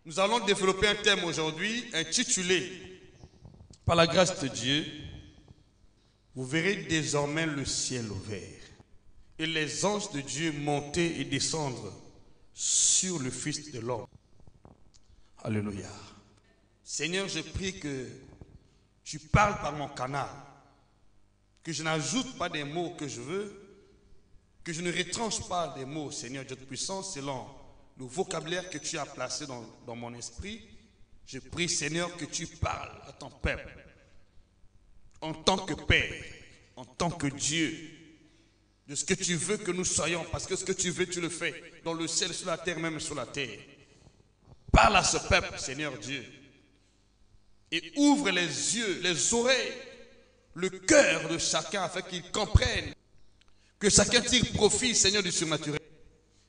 Nous allons développer un thème aujourd'hui intitulé « Par la grâce de Dieu, vous verrez désormais le ciel ouvert et les anges de Dieu monter et descendre sur le Fils de l'homme. » Alléluia. Seigneur, je prie que tu parles par mon canal, que je n'ajoute pas des mots que je veux, que je ne retranche pas des mots, Seigneur Dieu de puissance, selon le vocabulaire que tu as placé dans mon esprit. Je prie, Seigneur, que tu parles à ton peuple en tant que Père, en tant que Dieu, de ce que tu veux que nous soyons, parce que ce que tu veux, tu le fais, dans le ciel, sur la terre, même sur la terre. Parle à ce peuple, Seigneur Dieu, et ouvre les yeux, les oreilles, le cœur de chacun, afin qu'il comprenne, que chacun tire profit, Seigneur, du surnaturel.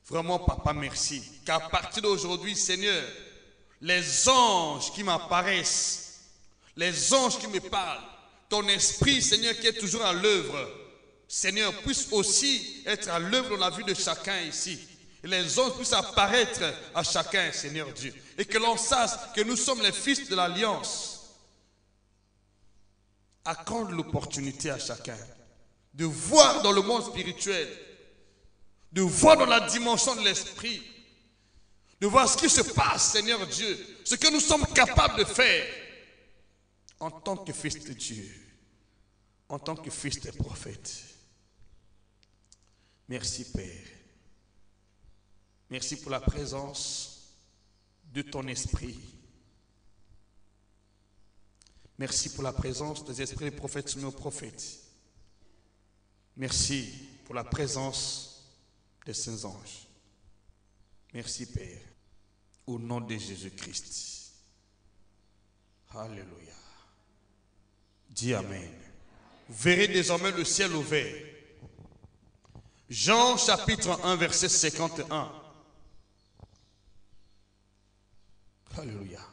Vraiment, Papa, merci. Qu'à partir d'aujourd'hui, Seigneur, les anges qui m'apparaissent, les anges qui me parlent, ton esprit, Seigneur, qui est toujours à l'œuvre, Seigneur, puisse aussi être à l'œuvre dans la vie de chacun ici. Et les anges puissent apparaître à chacun, Seigneur Dieu. Et que l'on sache que nous sommes les fils de l'Alliance. Accorde l'opportunité à chacun de voir dans le monde spirituel, de voir dans la dimension de l'esprit, de voir ce qui se passe, Seigneur Dieu, ce que nous sommes capables de faire en tant que fils de Dieu, en tant que fils des prophètes. Merci, Père. Merci pour la présence de ton esprit. Merci pour la présence des esprits des prophètes soumis aux prophètes. Merci pour la présence des saints anges. Merci, Père. Au nom de Jésus-Christ. Alléluia. Dis Amen. Vous verrez désormais le ciel ouvert. Jean chapitre 1, verset 51. Alléluia.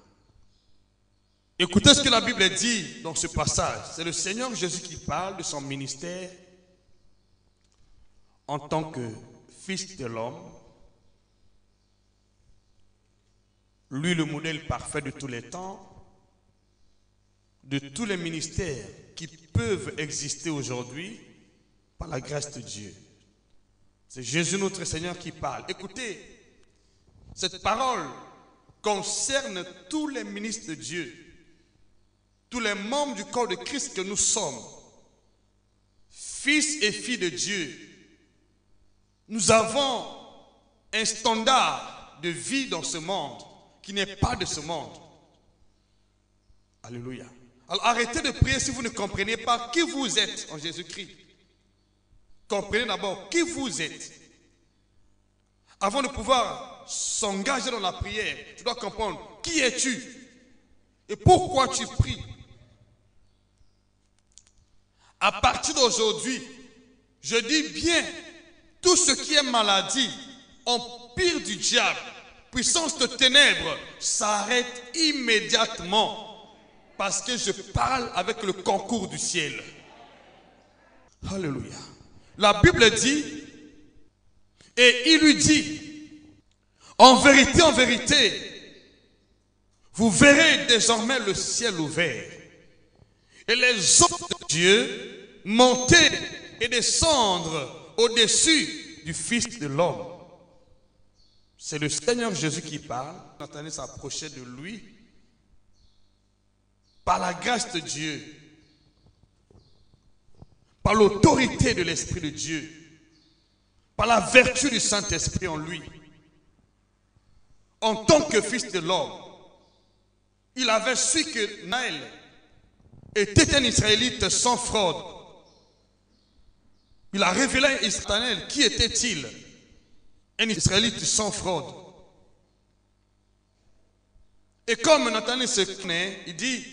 Écoutez ce que la Bible dit dans ce passage. C'est le Seigneur Jésus qui parle de son ministère en tant que Fils de l'homme, lui le modèle parfait de tous les temps, de tous les ministères qui peuvent exister aujourd'hui par la grâce de Dieu. C'est Jésus notre Seigneur qui parle. Écoutez, cette parole concerne tous les ministres de Dieu, tous les membres du corps de Christ que nous sommes, fils et filles de Dieu. Nous avons un standard de vie dans ce monde qui n'est pas de ce monde. Alléluia. Alors arrêtez de prier si vous ne comprenez pas qui vous êtes en Jésus-Christ. Comprenez d'abord qui vous êtes. Avant de pouvoir s'engager dans la prière, tu dois comprendre qui es-tu et pourquoi tu pries. À partir d'aujourd'hui, je dis bien, tout ce qui est maladie, empire du diable, puissance de ténèbres, s'arrête immédiatement parce que je parle avec le concours du ciel. Alléluia. La Bible dit, et il lui dit, en vérité, vous verrez désormais le ciel ouvert et les anges de Dieu monter et descendre au-dessus du Fils de l'homme. C'est le Seigneur Jésus qui parle. Nathanaël s'approchait de lui. Par la grâce de Dieu, par l'autorité de l'Esprit de Dieu, par la vertu du Saint-Esprit en lui, en tant que Fils de l'homme, il avait su que Naël était un Israélite sans fraude. Il a révélé à Nathanaël qui était-il? Un Israélite sans fraude. Et comme Nathanaël se connaît, il dit,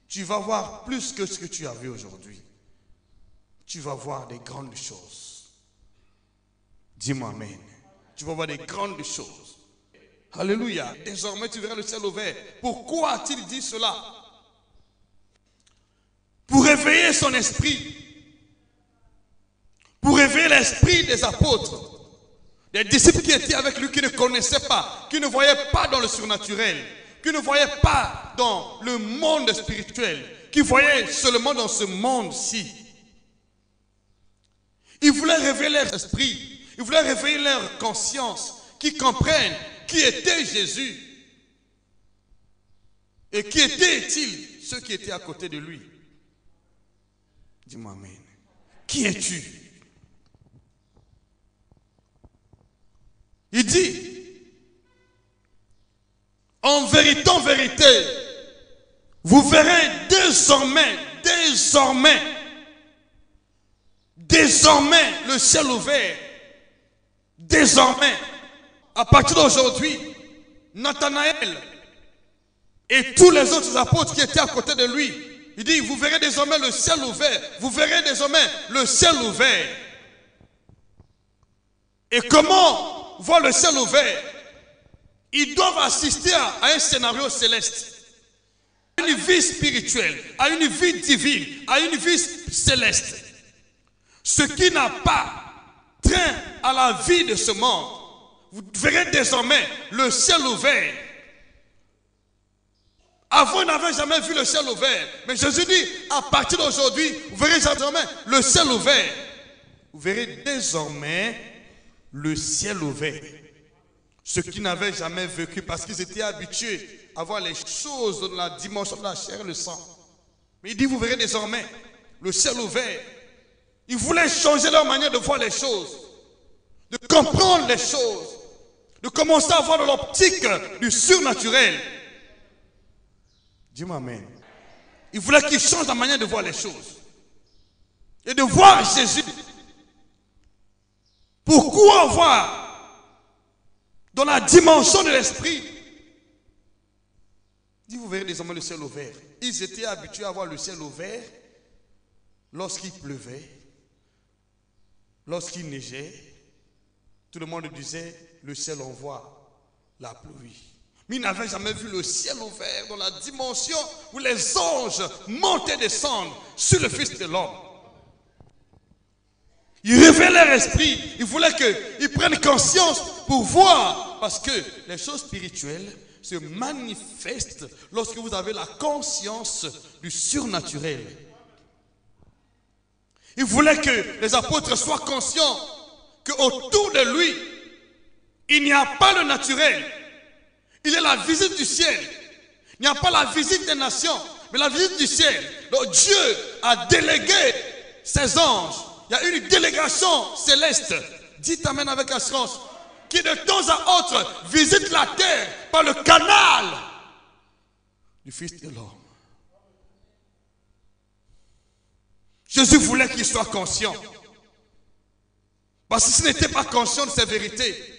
tu vas voir plus que ce que tu as vu aujourd'hui. Tu vas voir des grandes choses. Dis-moi Amen. Tu vas voir des grandes choses. Alléluia. Désormais tu verras le ciel ouvert. Pourquoi a-t-il dit cela? Pour réveiller son esprit. Pour réveiller l'esprit des apôtres. Des disciples qui étaient avec lui, qui ne connaissaient pas, qui ne voyaient pas dans le surnaturel, qui ne voyaient pas dans le monde spirituel, qui voyaient seulement dans ce monde-ci. Il voulait réveiller leur esprit, il voulait réveiller leur conscience, qu'ils comprennent qui était Jésus. Et qui étaient-ils, ceux qui étaient à côté de lui? Dis-moi amen. Qui es-tu? Il dit, en vérité, vous verrez désormais, le ciel ouvert. Désormais, à partir d'aujourd'hui, Nathanaël et tous les autres apôtres qui étaient à côté de lui, il dit, vous verrez désormais le ciel ouvert. Vous verrez désormais le ciel ouvert. Et comment voir le ciel ouvert? Ils doivent assister à un scénario céleste, à une vie spirituelle, à une vie divine, à une vie céleste. Ce qui n'a pas trait à la vie de ce monde, vous verrez désormais le ciel ouvert. Avant, ils n'avaient jamais vu le ciel ouvert. Mais Jésus dit, à partir d'aujourd'hui, vous verrez désormais le ciel ouvert. Vous verrez désormais le ciel ouvert. Ceux qui n'avaient jamais vécu, parce qu'ils étaient habitués à voir les choses dans la dimension de la chair et le sang. Mais il dit, vous verrez désormais le ciel ouvert. Ils voulaient changer leur manière de voir les choses, de comprendre les choses, de commencer à voir dans l'optique du surnaturel. Dis-moi amen. Ils voulaient qu'ils changent la manière de voir les choses et de voir Jésus. Pourquoi voir dans la dimension de l'esprit? Dis, vous verrez désormais le ciel ouvert. Ils étaient habitués à voir le ciel ouvert lorsqu'il pleuvait, lorsqu'il neigeait. Tout le monde disait, le ciel envoie la pluie. Mais ils n'avaient jamais vu le ciel ouvert dans la dimension où les anges montent et descendent sur le Fils de l'homme. Ils révélaient leur esprit. Ils voulaient qu'ils prennent conscience pour voir. Parce que les choses spirituelles se manifestent lorsque vous avez la conscience du surnaturel. Ils voulaient que les apôtres soient conscients qu'autour de lui, il n'y a pas le naturel. Il est la visite du ciel. Il n'y a pas la visite des nations, mais la visite du ciel. Donc Dieu a délégué ses anges. Il y a une délégation céleste. Dites amen avec assurance. Qui de temps à autre visite la terre par le canal du Fils de l'homme. Jésus voulait qu'il soit conscient. Parce que s'il n'était pas conscient de ces vérités,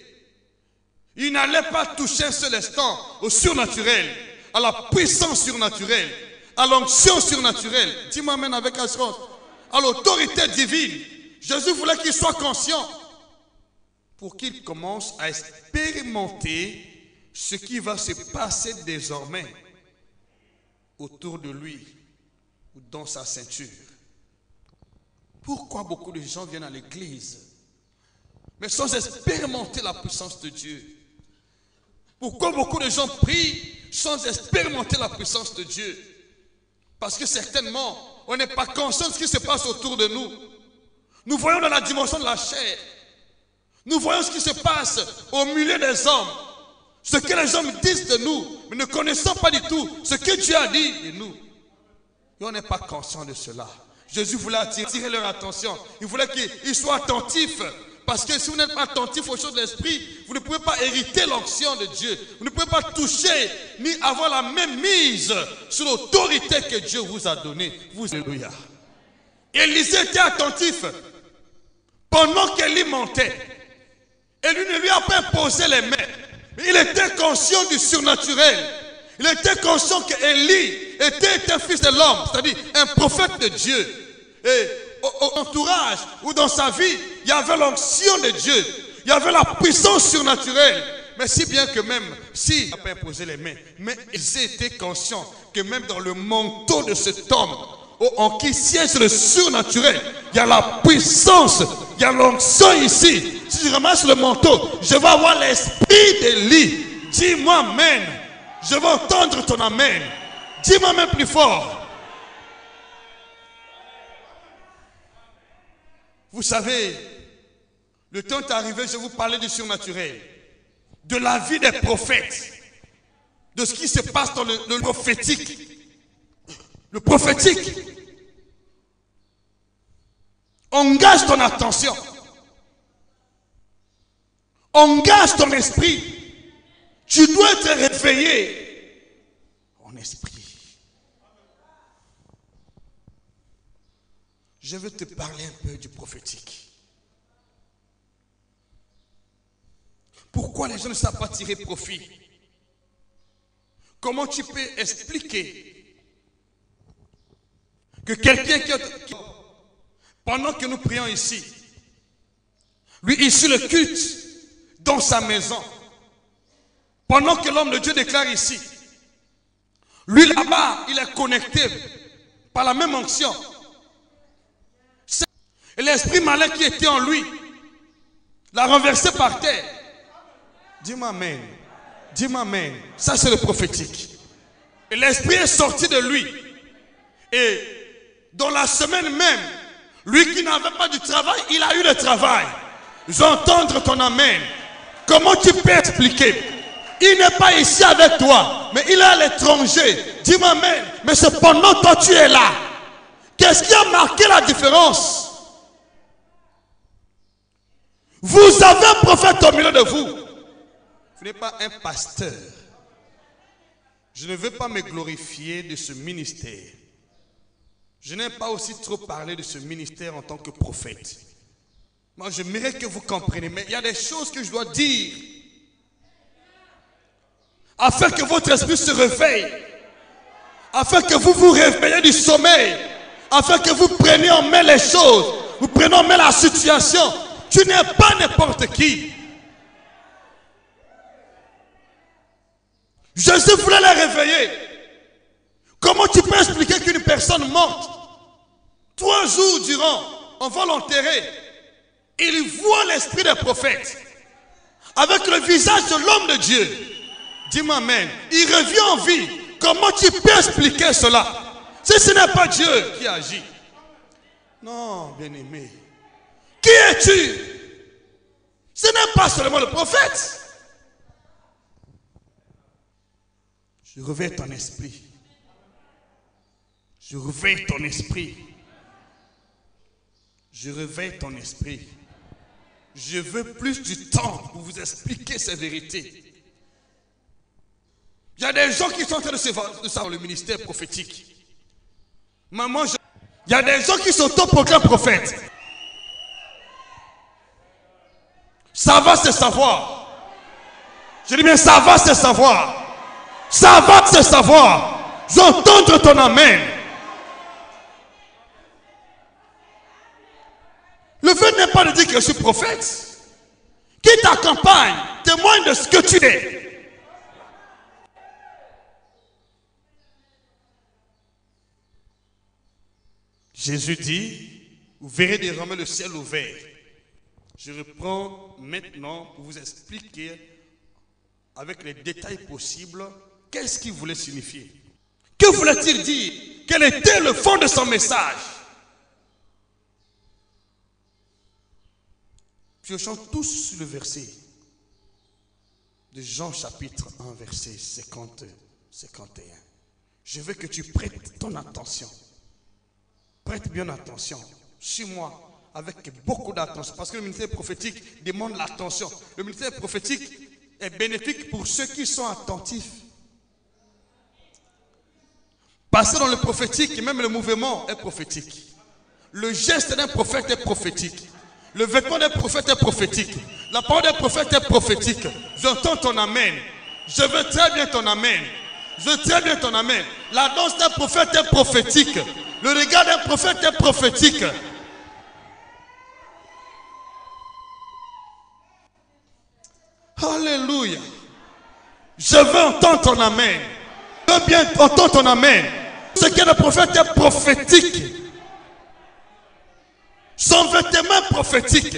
il n'allait pas toucher un seul instant au surnaturel, à la puissance surnaturelle, à l'onction surnaturelle. Dis-moi amen avec assurance. À l'autorité divine. Jésus voulait qu'il soit conscient pour qu'il commence à expérimenter ce qui va se passer désormais autour de lui ou dans sa ceinture. Pourquoi beaucoup de gens viennent à l'église mais sans expérimenter la puissance de Dieu? Pourquoi beaucoup de gens prient sans expérimenter la puissance de Dieu? Parce que certainement, on n'est pas conscient de ce qui se passe autour de nous. Nous voyons dans la dimension de la chair. Nous voyons ce qui se passe au milieu des hommes. Ce que les hommes disent de nous, mais ne connaissons pas du tout ce que Dieu a dit de nous. Et on n'est pas conscient de cela. Jésus voulait attirer leur attention. Il voulait qu'ils soient attentifs. Parce que si vous n'êtes pas attentif aux choses de l'esprit, vous ne pouvez pas hériter l'onction de Dieu. Vous ne pouvez pas toucher ni avoir la même mise sur l'autorité que Dieu vous a donnée. Vous, alléluia. Élisée était attentif pendant qu'Élie montait. Et lui ne lui a pas imposé les mains. Mais il était conscient du surnaturel. Il était conscient qu'Élie était un fils de l'homme, c'est-à-dire un prophète de Dieu. Et au entourage ou dans sa vie, il y avait l'onction de Dieu. Il y avait la puissance surnaturelle. Mais si bien que même s'il n'a pas imposé les mains, mais ils étaient conscients que même dans le manteau de cet homme, en qui siège le surnaturel, il y a la puissance, il y a l'onction ici. si je ramasse le manteau, je vais avoir l'esprit d'Élie. Dis-moi amen. Je veux entendre ton amen. Dis-moi même plus fort. Vous savez, le temps est arrivé, je vais vous parler du surnaturel, de la vie des prophètes, de ce qui se passe dans le prophétique. Le prophétique engage ton attention, engage ton esprit. Tu dois être réveillé en esprit. Je veux te parler un peu du prophétique. Pourquoi les gens ne savent pas tirer profit? Comment tu peux expliquer que quelqu'un qui, pendant que nous prions ici, lui issue le culte dans sa maison, pendant que l'homme de Dieu déclare ici, lui là-bas, il est connecté par la même onction. Et l'esprit malin qui était en lui l'a renversé par terre. Dis-moi amen. Dis-moi amen. Ça c'est le prophétique. Et l'esprit est sorti de lui. Et dans la semaine même, lui qui n'avait pas du travail, il a eu le travail. J'entends ton amen. Comment tu peux expliquer? Il n'est pas ici avec toi, mais il est à l'étranger. Dis-moi amen. Mais cependant, toi tu es là. Qu'est-ce qui a marqué la différence? Vous avez un prophète au milieu de vous. Vous n'êtes pas un pasteur. Je ne veux pas me glorifier de ce ministère. Je n'aime pas aussi trop parler de ce ministère en tant que prophète. Moi, j'aimerais que vous compreniez, mais il y a des choses que je dois dire afin que votre esprit se réveille, afin que vous vous réveillez du sommeil, afin que vous preniez en main les choses, vous prenez en main la situation. Tu n'es pas n'importe qui. Jésus voulait les réveiller. Comment tu peux expliquer qu'une personne morte, 3 jours durant, on va l'enterrer, il voit l'esprit des prophètes avec le visage de l'homme de Dieu? Dis-moi amen. Il revient en vie. Comment tu peux expliquer cela si ce n'est pas Dieu qui agit? Non, bien-aimé. Qui es-tu? Ce n'est pas seulement le prophète. Je réveille ton esprit. Je réveille ton esprit. Je réveille ton esprit. Je veux plus du temps pour vous expliquer ces vérités. Il y a des gens qui sont en train de savoir le ministère prophétique. Maman, il y a des gens qui sont autoproclament prophètes. Ça va se savoir. Je dis bien, ça va se savoir. Ça va se savoir. J'entends ton amen. Le fait n'est pas de dire que je suis prophète. Qui t'accompagne témoigne de ce que tu es. Jésus dit, vous verrez désormais le ciel ouvert. Je reprends maintenant pour vous expliquer avec les détails possibles qu'est-ce qu'il voulait signifier. Que voulait-il dire? Quel était le fond de son message? Piochons tous sur le verset de Jean chapitre 1 verset 50-51. Je veux que tu prêtes ton attention. Prête bien attention. Suis-moi avec beaucoup d'attention. Parce que le ministère prophétique demande l'attention. Le ministère prophétique est bénéfique pour ceux qui sont attentifs. Passer dans le prophétique, même le mouvement est prophétique. Le geste d'un prophète est prophétique. Le vêtement d'un prophète est prophétique. La parole d'un prophète est prophétique. J'entends ton amen. Je veux très bien ton amen. Je veux très bien ton amen. La danse d'un prophète est prophétique. Le regard d'un prophète est prophétique. Alléluia. Je veux entendre ton amen. Je veux bien entendre ton amen. Ce qu'est le prophète est prophétique. Son vêtement est prophétique.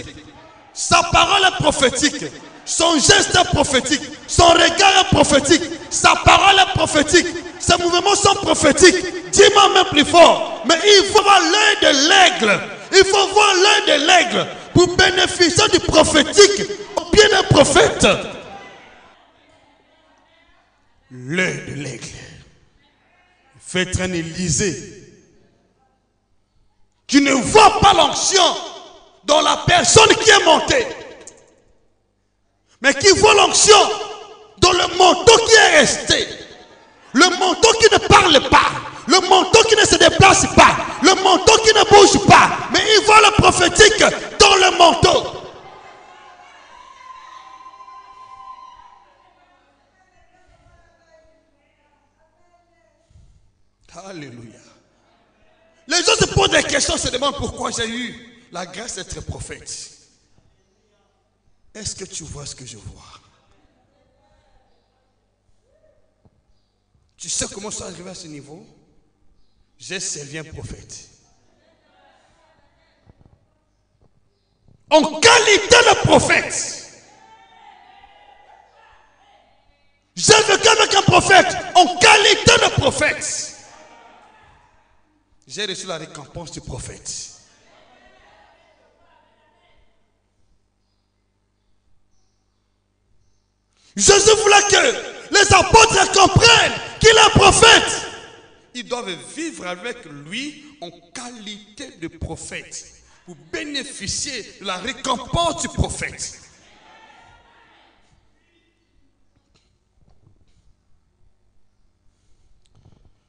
Sa parole est prophétique. Son geste est prophétique. Son regard est prophétique. Sa parole est prophétique. Ses mouvements sont prophétiques. Dis-moi même plus fort. Mais il faut voir l'œil de l'aigle. Il faut voir l'œil de l'aigle pour bénéficier du prophétique au pied d'un prophète. L'œil de l'aigle. Fait être un Élysée qui ne voit pas l'onction dans la personne qui est montée, mais qui voit l'onction dans le manteau qui est resté, le manteau qui ne parle pas, le manteau qui ne se déplace pas, le manteau qui ne bouge pas, mais il voit le prophétique dans le manteau. Alléluia. Les gens se posent des questions, se demandent pourquoi j'ai eu la grâce d'être prophète. Est-ce que tu vois ce que je vois? Tu sais comment je suis arrivé à ce niveau? J'ai servi un prophète. En qualité de prophète. J'ai vécu avec un prophète en qualité de prophète. J'ai reçu la récompense du prophète. Jésus voulait que les apôtres comprennent qu'il est prophète. Ils doivent vivre avec lui en qualité de prophète pour bénéficier de la récompense du prophète.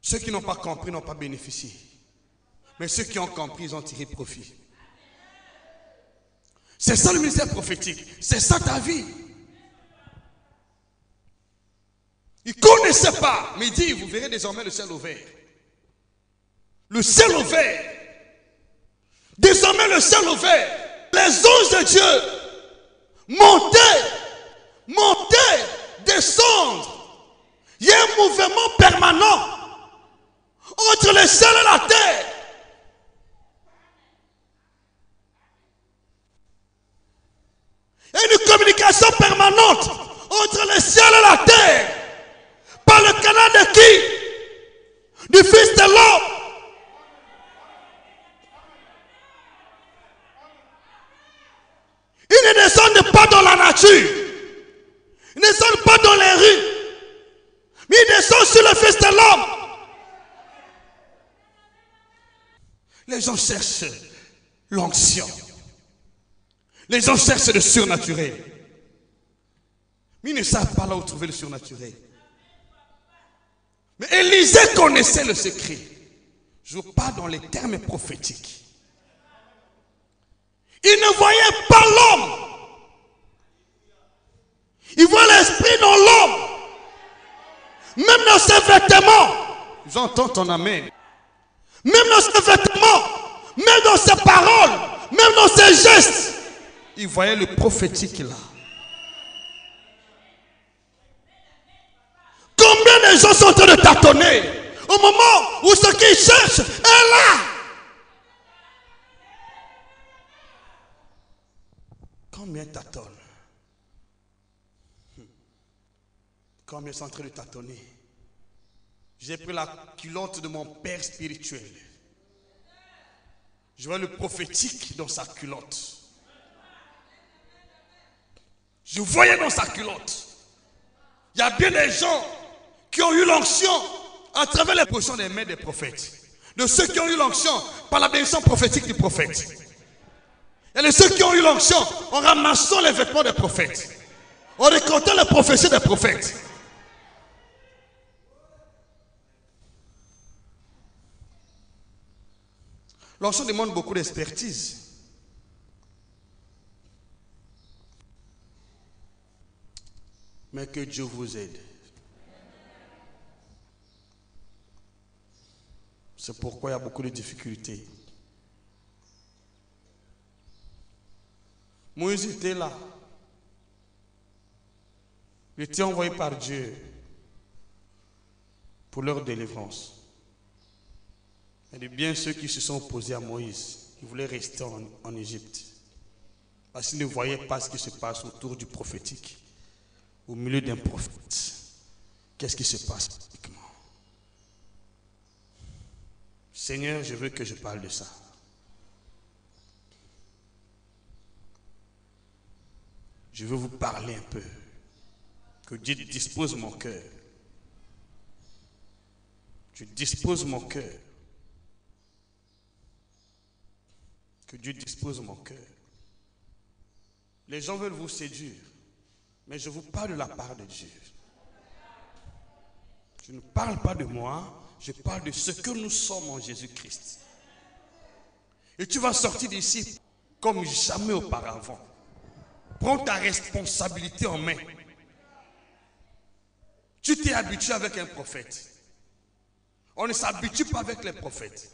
Ceux qui n'ont pas compris n'ont pas bénéficié. Mais ceux qui ont compris, ils ont tiré profit. C'est ça le ministère prophétique. C'est ça ta vie. Ils ne connaissaient pas. Mais il dit, vous verrez désormais le ciel ouvert. Le ciel ouvert. Désormais le ciel ouvert. Les anges de Dieu monter, descendre. Il y a un mouvement permanent entre le ciel et la terre. Et une communication permanente entre le ciel et la terre. Par le canal de qui? Du Fils de l'homme. Ils ne descendent pas dans la nature. Ils ne descendent pas dans les rues. Mais ils descendent sur le Fils de l'homme. Les gens cherchent l'onction. Les gens cherchent le surnaturel. Mais ils ne savent pas là où trouver le surnaturel. Mais Élisée connaissait le secret. Je ne joue pas dans les termes prophétiques. Il ne voyait pas l'homme. Il voit l'esprit dans l'homme. Même dans ses vêtements. J'entends ton amen. Même dans ses vêtements. Même dans ses paroles. Même dans ses gestes. Il voyait le prophétique là. Combien de gens sont en train de tâtonner au moment où ce qu'ils cherchent est là? Combien tâtonnent? Combien sont en train de tâtonner? J'ai pris la culotte de mon père spirituel. Je vois le prophétique dans sa culotte. Je voyais dans sa culotte. Il y a bien des gens qui ont eu l'onction à travers les positions des mains des prophètes. De ceux qui ont eu l'onction par la bénédiction prophétique du prophète. Et de ceux qui ont eu l'onction en ramassant les vêtements des prophètes. En récoltant les prophéties des prophètes. L'onction demande beaucoup d'expertise. Mais que Dieu vous aide. C'est pourquoi il y a beaucoup de difficultés. Moïse était là. Il était envoyé par Dieu pour leur délivrance. Et de bien ceux qui se sont opposés à Moïse, ils voulaient rester en Égypte. Parce qu'ils ne voyaient pas ce qui se passe autour du prophétique. Au milieu d'un prophète. Qu'est-ce qui se passe pratiquement? Seigneur, je veux que je parle de ça. Je veux vous parler un peu. Que Dieu dispose mon cœur. Je dispose mon cœur. Que Dieu dispose mon cœur. Les gens veulent vous séduire. Mais je vous parle de la part de Dieu. Je ne parle pas de moi. Je parle de ce que nous sommes en Jésus-Christ. Et tu vas sortir d'ici comme jamais auparavant. Prends ta responsabilité en main. Tu t'es habitué avec un prophète. On ne s'habitue pas avec les prophètes.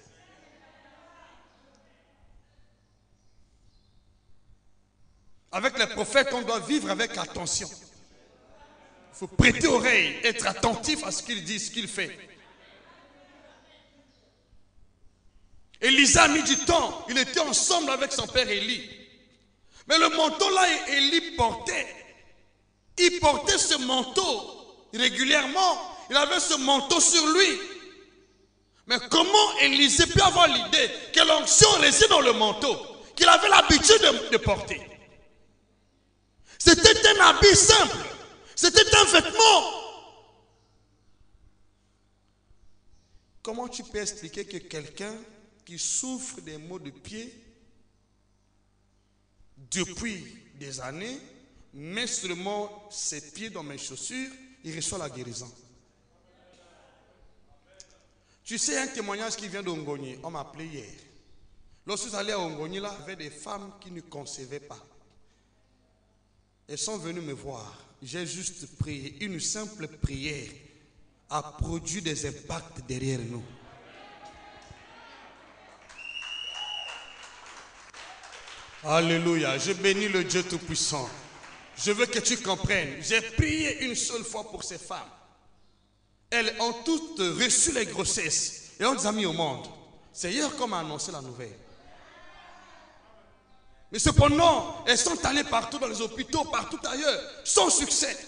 Avec les prophètes, on doit vivre avec attention. Il faut prêter oreille, être attentif à ce qu'il dit, ce qu'il fait. Élisée a mis du temps. Il était ensemble avec son père Élie. Mais le manteau là, Élie portait. Il portait ce manteau régulièrement. Il avait ce manteau sur lui. Mais comment Élisée peut avoir l'idée que l'onction réside dans le manteau qu'il avait l'habitude de porter? C'était un habit simple. C'était un vêtement. Comment tu peux expliquer que quelqu'un qui souffre des maux de pied depuis des années met seulement ses pieds dans mes chaussures, il reçoit la guérison? Tu sais, un témoignage qui vient d'Ongoni, on m'a appelé hier. Lorsque j'allais à Ongoni, là, il y avait des femmes qui ne concevaient pas. Elles sont venues me voir. J'ai juste prié. Une simple prière a produit des impacts derrière nous. Alléluia. Je bénis le Dieu Tout-Puissant. Je veux que tu comprennes. J'ai prié une seule fois pour ces femmes. Elles ont toutes reçu les grossesses et on les a mis au monde. C'est hier qu'on m'a annoncé la nouvelle. Mais cependant, elles sont allées partout dans les hôpitaux, partout ailleurs, sans succès.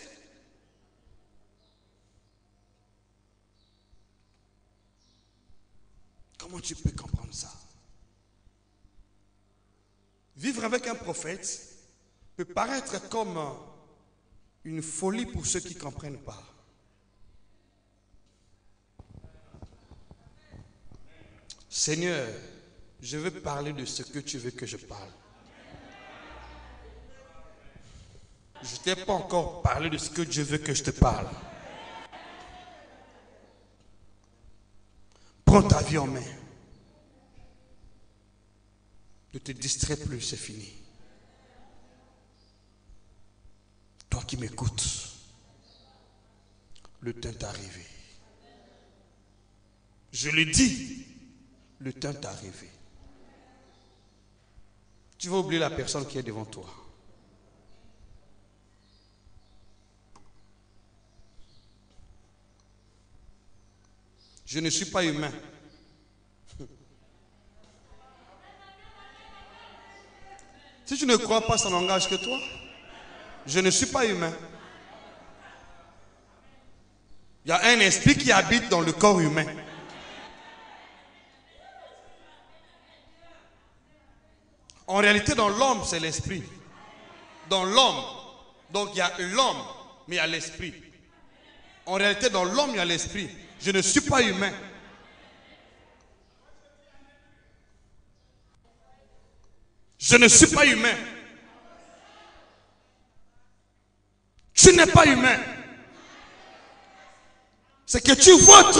Comment tu peux comprendre ça? Vivre avec un prophète peut paraître comme une folie pour ceux qui ne comprennent pas. Seigneur, je veux parler de ce que tu veux que je parle. Je ne t'ai pas encore parlé de ce que Dieu veut que je te parle. Prends ta vie en main. Ne te distrais plus, c'est fini. Toi qui m'écoutes, le temps est arrivé. Je le dis, le temps est arrivé. Tu vas oublier la personne qui est devant toi. Je ne suis pas humain. Si tu ne crois pas, ça n'engage que toi. Je ne suis pas humain. Il y a un esprit qui habite dans le corps humain. En réalité, dans l'homme, c'est l'esprit. Dans l'homme. Donc, il y a l'homme, mais il y a l'esprit. En réalité, dans l'homme, il y a l'esprit. Je ne suis pas humain. Je ne suis pas humain. Tu n'es pas humain. C'est que tu vois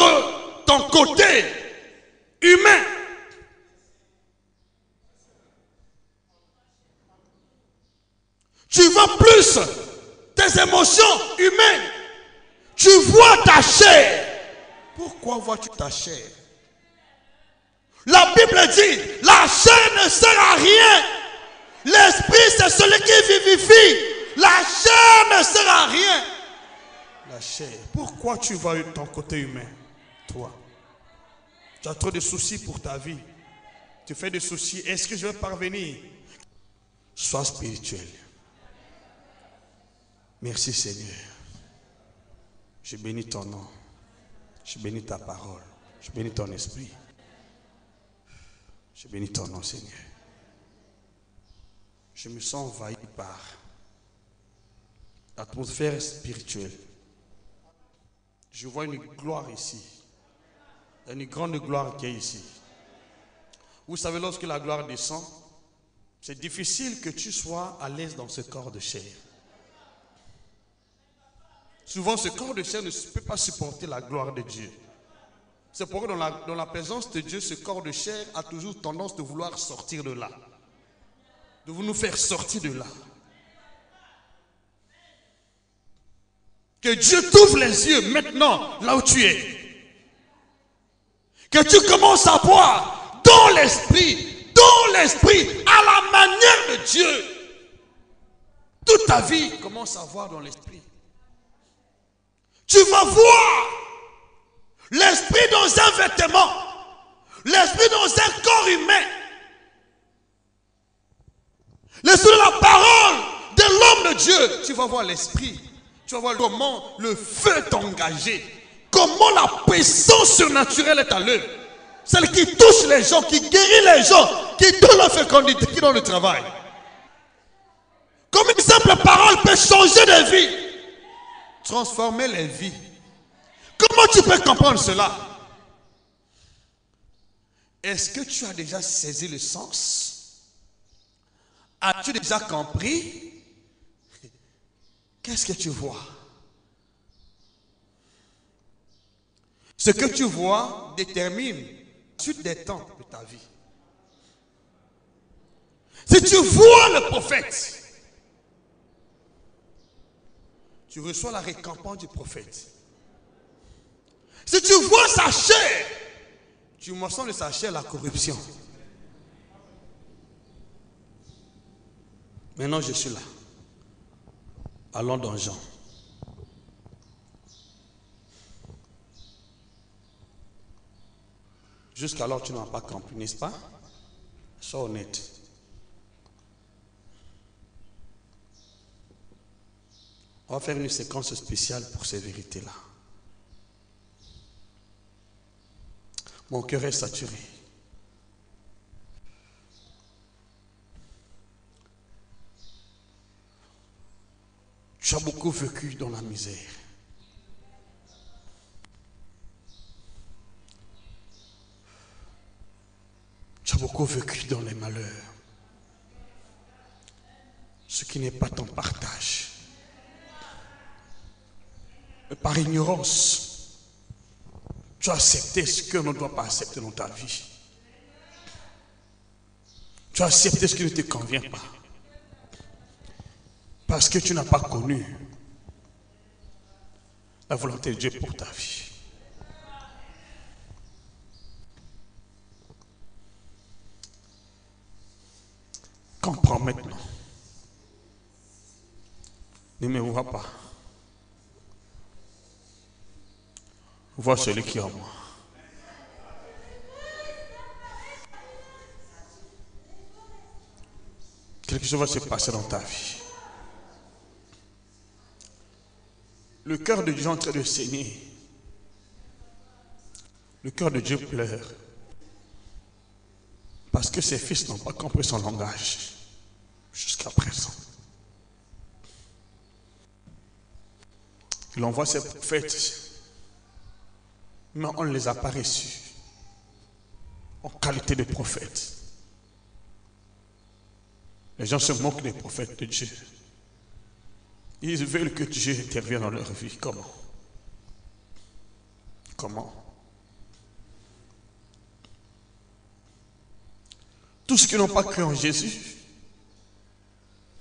ton côté humain. Tu vois plus tes émotions humaines. Tu vois ta chair. Pourquoi vois-tu ta chair? La Bible dit, la chair ne sert à rien. L'esprit, c'est celui qui vivifie. La chair ne sert à rien. La chair. Pourquoi tu vois ton côté humain, toi? Tu as trop de soucis pour ta vie. Tu fais des soucis. Est-ce que je vais parvenir? Sois spirituel. Merci Seigneur. Je bénis ton nom. Je bénis ta parole. Je bénis ton esprit. Je bénis ton nom Seigneur. Je me sens envahi par l'atmosphère spirituelle. Je vois une gloire ici. Il y a une grande gloire qui est ici. Vous savez, lorsque la gloire descend, c'est difficile que tu sois à l'aise dans ce corps de chair. Souvent, ce corps de chair ne peut pas supporter la gloire de Dieu. C'est pourquoi dans la présence de Dieu, ce corps de chair a toujours tendance de vouloir sortir de là. De vous nous faire sortir de là. Que Dieu t'ouvre les yeux maintenant, là où tu es. Que tu commences à voir dans l'esprit, à la manière de Dieu. Toute ta vie commence à voir dans l'esprit. Tu vas voir l'esprit dans un vêtement, l'esprit dans un corps humain. L'esprit de la parole de l'homme de Dieu. Tu vas voir l'esprit. Tu vas voir comment le feu est engagé. Comment la puissance surnaturelle est à l'œuvre. Celle qui touche les gens, qui guérit les gens, qui donne la fécondité, qui donne le travail. Comme une simple parole peut changer des vies. Transformer les vies. Comment tu peux comprendre cela? Est-ce que tu as déjà saisi le sens? As-tu déjà compris? Qu'est-ce que tu vois? Ce que tu vois détermine la suite des temps de ta vie. Si tu vois le prophète, tu reçois la récompense du prophète. Si tu vois sa chair, tu moissonnes de sa chair la corruption. Maintenant, je suis là. Allons dans Jean. Jusqu'alors, tu n'as pas compris, n'est-ce pas? Sois honnête. On va faire une séquence spéciale pour ces vérités-là. Mon cœur est saturé. Tu as beaucoup vécu dans la misère. Tu as beaucoup vécu dans les malheurs. Ce qui n'est pas ton partage. Mais par ignorance, tu as accepté ce que l'on ne doit pas accepter dans ta vie. Tu as accepté ce qui ne te convient pas. Parce que tu n'as pas connu la volonté de Dieu pour ta vie. Comprends maintenant. Ne me vois pas. Vois celui qui est en moi. Quelque chose va se passer dans ta vie. Le cœur de Dieu est en train de saigner. Le cœur de Dieu pleure. Parce que ses fils n'ont pas compris son langage. Jusqu'à présent. Il envoie ses prophètes. Mais on ne les a pas reçus. En qualité de prophètes. Les gens se moquent des prophètes de Dieu. Ils veulent que Dieu intervienne dans leur vie. Comment? Comment? Tous ceux qui n'ont pas cru en Jésus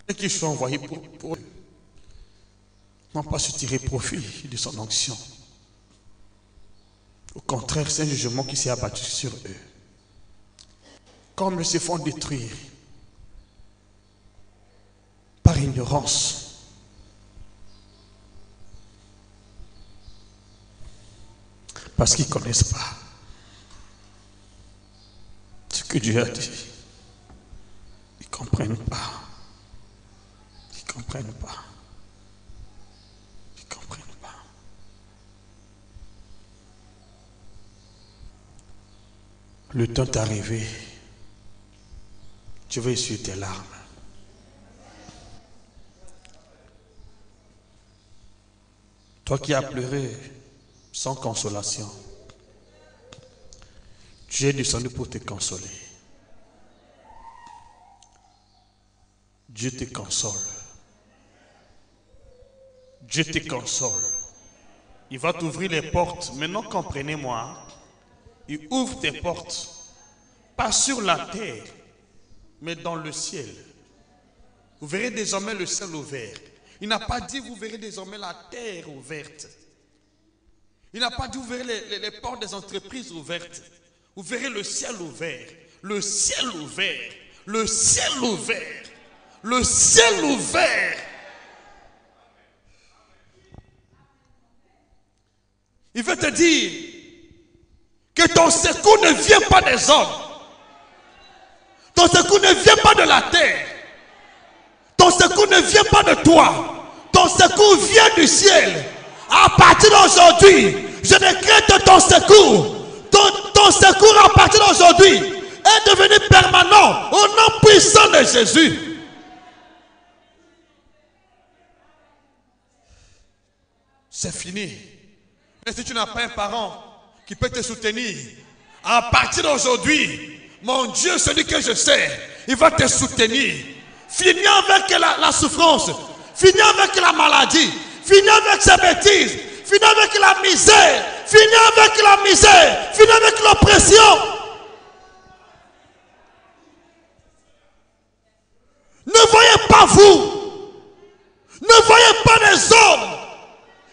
et qui sont envoyés pour eux n'ont pas su tirer profit de son onction. Au contraire, c'est un jugement qui s'est abattu sur eux. Comme ils se font détruire par ignorance. Parce qu'ils ne connaissent pas ce que Dieu a dit. Ils ne comprennent pas comprennent pas. Ils ne comprennent pas. Le temps est arrivé. Tu vas essuyer tes larmes. Toi qui as pleuré sans consolation, Dieu est descendu pour te consoler. Dieu te console. Dieu te console. Il va t'ouvrir les portes. Maintenant, comprenez-moi. Il ouvre tes portes. Pas sur la terre, mais dans le ciel. Vous verrez désormais le ciel ouvert. Il n'a pas dit vous verrez désormais la terre ouverte. Il n'a pas dit vous verrez les portes des entreprises ouvertes. Vous verrez le ciel ouvert. Le ciel ouvert. Le ciel ouvert. Le ciel ouvert. Il veut te dire que ton secours ne vient pas des hommes. Ton secours ne vient pas de la terre. Ton secours ne vient pas de toi. Ton secours vient du ciel. À partir d'aujourd'hui, je décrète ton secours. Ton secours à partir d'aujourd'hui est devenu permanent au nom puissant de Jésus. C'est fini. Mais si tu n'as pas un parent qui peut te soutenir, à partir d'aujourd'hui, mon Dieu, celui que je sais, il va te soutenir. Finis avec la souffrance. Finis avec la maladie. Finis avec ses bêtises. Finis avec la misère. Finis avec la misère. Finis avec l'oppression. Ne voyez pas vous. Ne voyez pas les hommes.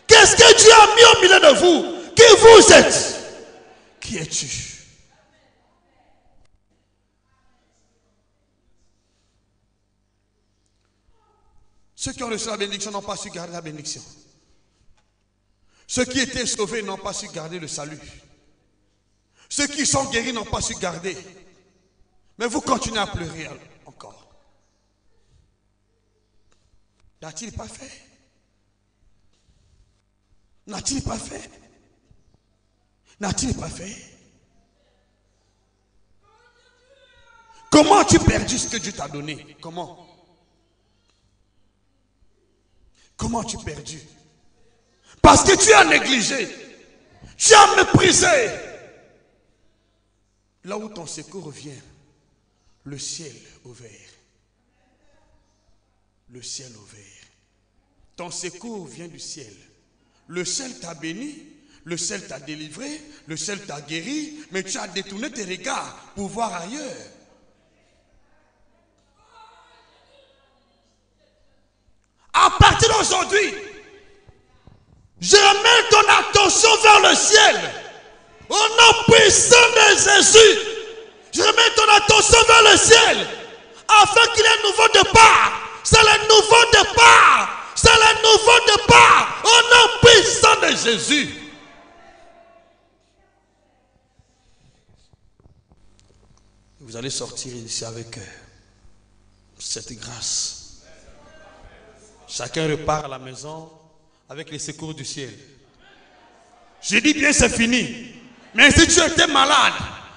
Qu'est-ce que Dieu a mis au milieu de vous? Qui vous êtes? Qui es-tu? Ceux qui ont reçu la bénédiction n'ont pas su garder la bénédiction. Ceux qui étaient sauvés n'ont pas su garder le salut. Ceux qui sont guéris n'ont pas su garder. Mais vous continuez à pleurer encore. N'a-t-il pas fait? N'a-t-il pas fait? N'a-t-il pas fait? Comment as-tu perdu ce que Dieu t'a donné? Comment? Comment as-tu perdu? Parce que tu as négligé. Tu as méprisé. Là où ton secours vient, le ciel ouvert. Le ciel ouvert. Ton secours vient du ciel. Le ciel t'a béni, le ciel t'a délivré, le ciel t'a guéri, mais tu as détourné tes regards pour voir ailleurs. À partir d'aujourd'hui, je remets ton attention vers le ciel. Au nom puissant de Jésus, je remets ton attention vers le ciel, afin qu'il y ait un nouveau départ. C'est le nouveau départ. C'est le nouveau départ au nom puissant de Jésus. Vous allez sortir ici avec cette grâce. Chacun repart à la maison avec les secours du ciel. Je dis bien c'est fini. Mais si tu étais malade,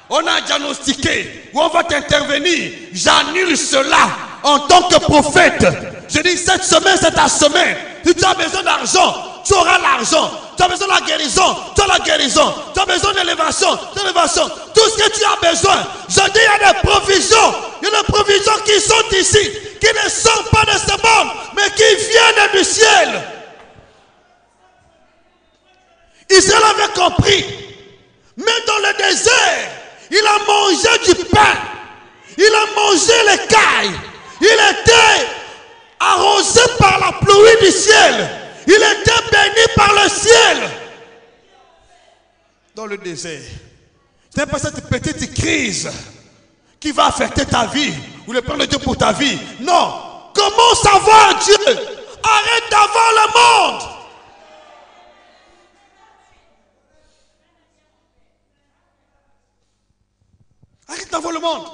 on a diagnostiqué ou on va t'intervenir, j'annule cela en tant que prophète. Je dis cette semaine c'est ta semaine. Si tu as besoin d'argent, tu auras l'argent. Tu as besoin de la guérison, tu as la guérison. Tu as besoin d'élévation, tu as l'élévation. Tout ce que tu as besoin. Je dis il y a des provisions. Il y a des provisions qui sont ici, qui ne sont pas de ce monde, mais qui viennent du ciel. Israël avait compris. Mais dans le désert, il a mangé du pain. Il a mangé l'écaille. Il était arrosé par la pluie du ciel. Il était béni par le ciel. Dans le désert. Ce n'est pas cette petite crise qui va affecter ta vie ou le plan de Dieu pour ta vie. Non. Commence à voir Dieu. Arrête d'avoir le monde. Arrête d'avoir le monde.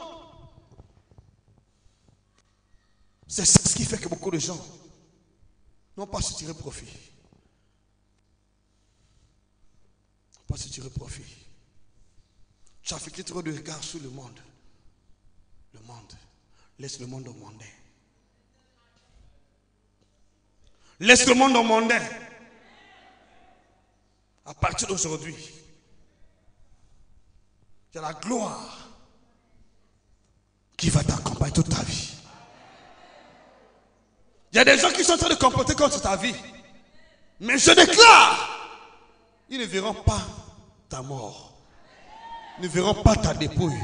C'est ce qui fait que beaucoup de gens Non pas se tirer profit. Non pas se tirer profit. Tu as fixé trop de regard sur le monde. Le monde. Laisse le monde au mondain. Laisse le monde au mondain. À partir d'aujourd'hui, il y a la gloire qui va t'accompagner toute ta vie. Il y a des gens qui sont en train de comporter contre ta vie. Mais je déclare, ils ne verront pas ta mort. Ils ne verront pas ta dépouille.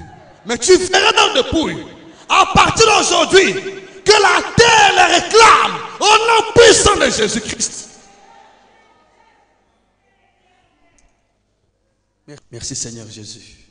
Mais tu verras notre dépouille. À partir d'aujourd'hui, que la terre les réclame au nom puissant de Jésus-Christ. Merci Seigneur Jésus.